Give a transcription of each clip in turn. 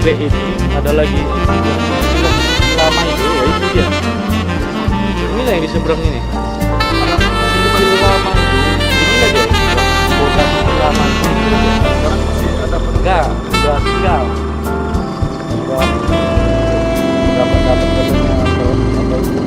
komplek ini ada lagi lama itu, ya itu dia. Inilah yang di seberang ini. Lama itu, inilah dia. Bukan lama itu. Enggak, sudah tinggal. Dapat katanya atau apa itu.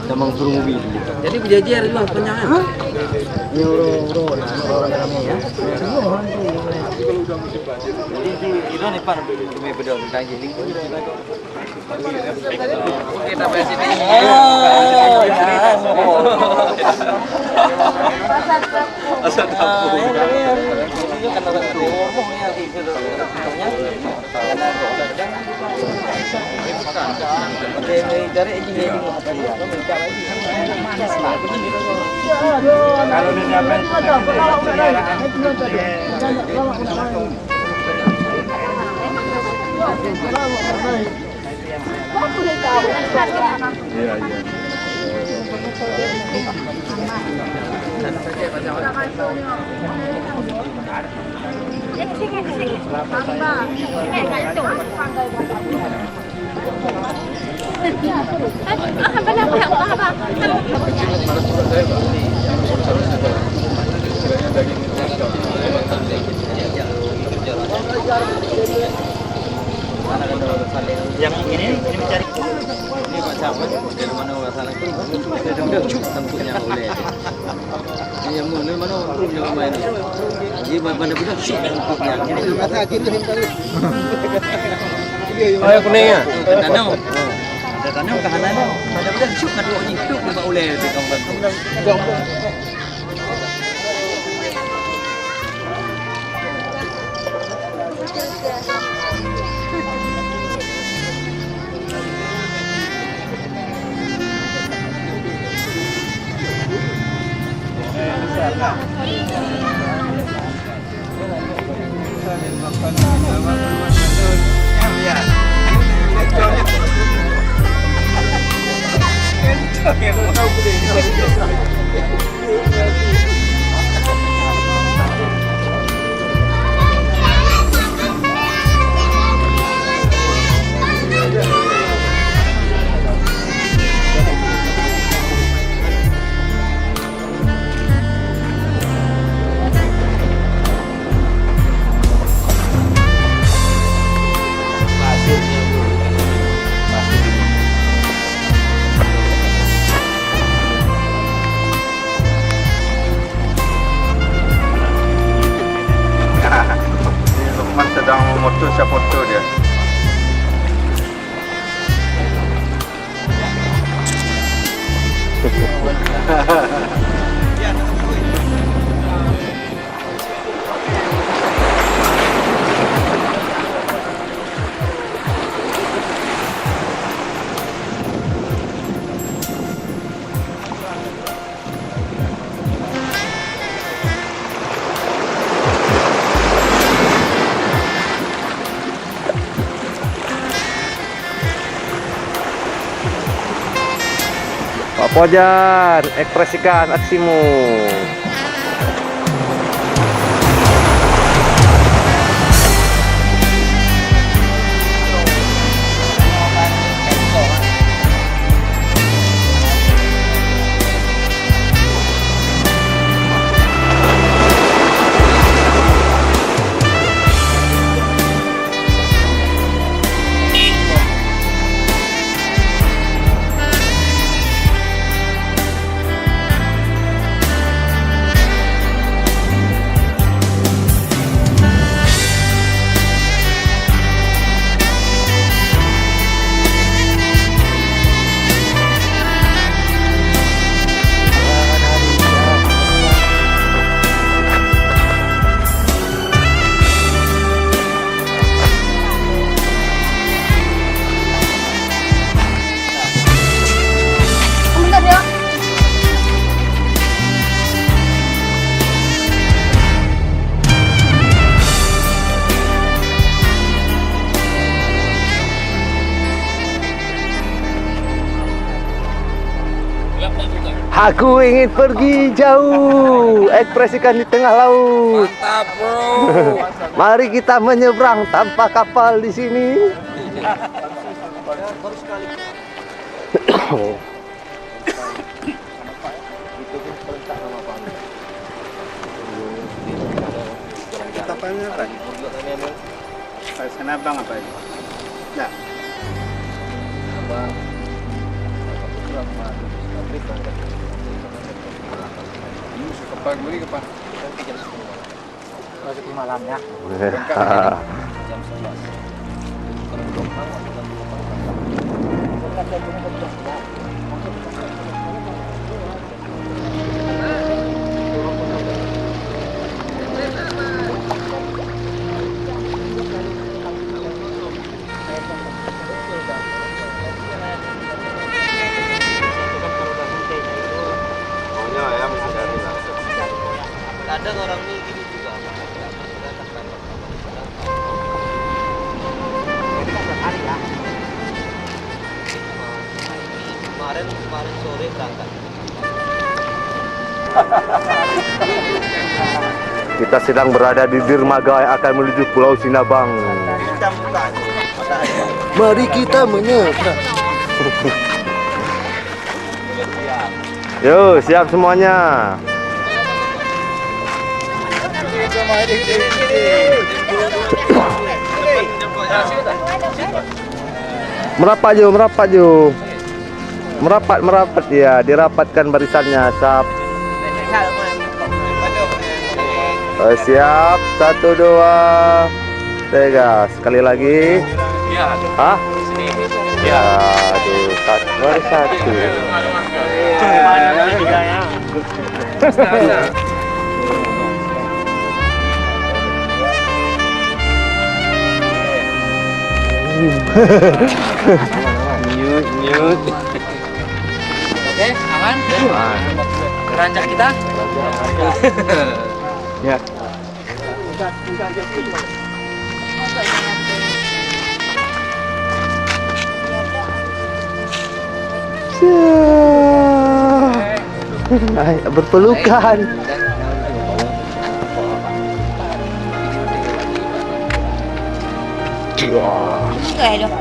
Tamang Perungbi. Jadi berjajar lah panjangan. Ini orang kami ya. Jadi itu nih Pak, kami berdua minta jadi. Kita bahas ini. Asal tahu. Itu kan orang ngomongnya gitu. Oke, dari ini kalau dinyapin iya iya. Yang ini mencari ini Pak Camat dari mana masalah itu tentunya oleh yang mana yang main jadi benar-benar syuk bentuknya ini kata gitu kali Oh yang kuningnya tanam ada tanam ke kanan benar-benar syuk kadua itu Pak oleh di kampung sedang memotong foto dia. Pak Pojan, ekspresikan aksimu. Aku ingin pergi jauh, ekspresikan di tengah laut. Mantap, bro. Mari kita menyeberang tanpa kapal di sini. Kapalnya apa? Senabang apa ini? Nah. Kapal gue kapal. Masuk di malamnya. Jam 11. Kadang orang ini gini juga. Kemarin sore berangkat. Kita sedang berada di dermaga yang akan menuju Pulau Sinabang. Mari kita menyeberang. Yo, siap semuanya. Merapat Jo, merapat Jo. Merapat ya, dirapatkan barisannya. Siap, 1, 2, 3. Sekali lagi. Hah? Ya, aduh, baru 1. Nyut. Oke, aman? Keranjak kita? Ya. Berpelukan. Kayak dong.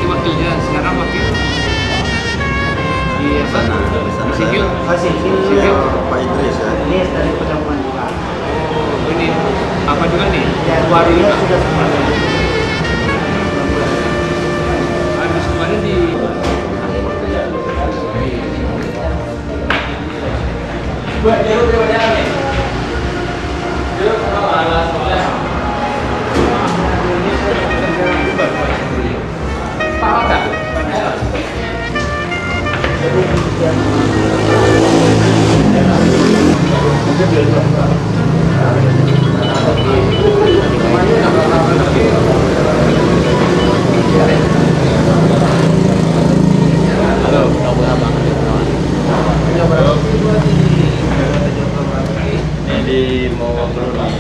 Wakilnya sekarang wakil di sana Sikil Pak Idris ya. Ini dari pertemuan juga. ini apa juga nih 25 Sudah semua. habis kemarin di Jadi mau ngobrol nih.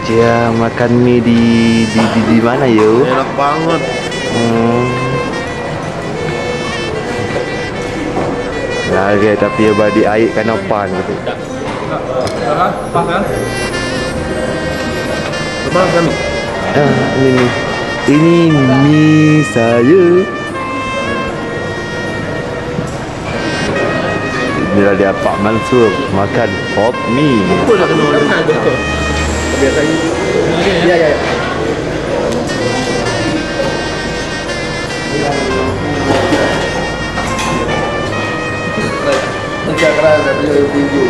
Dia makan mie di mana yo? Enak banget. Lari tapi dia badi air kan pan gitu. Pas kan? Lepas kan? Ini nih. Ini mie saya. Bila dia Pak Mansur makan hot mie. Biasanya. Iya. Kerja keras tapi ibu-ibu.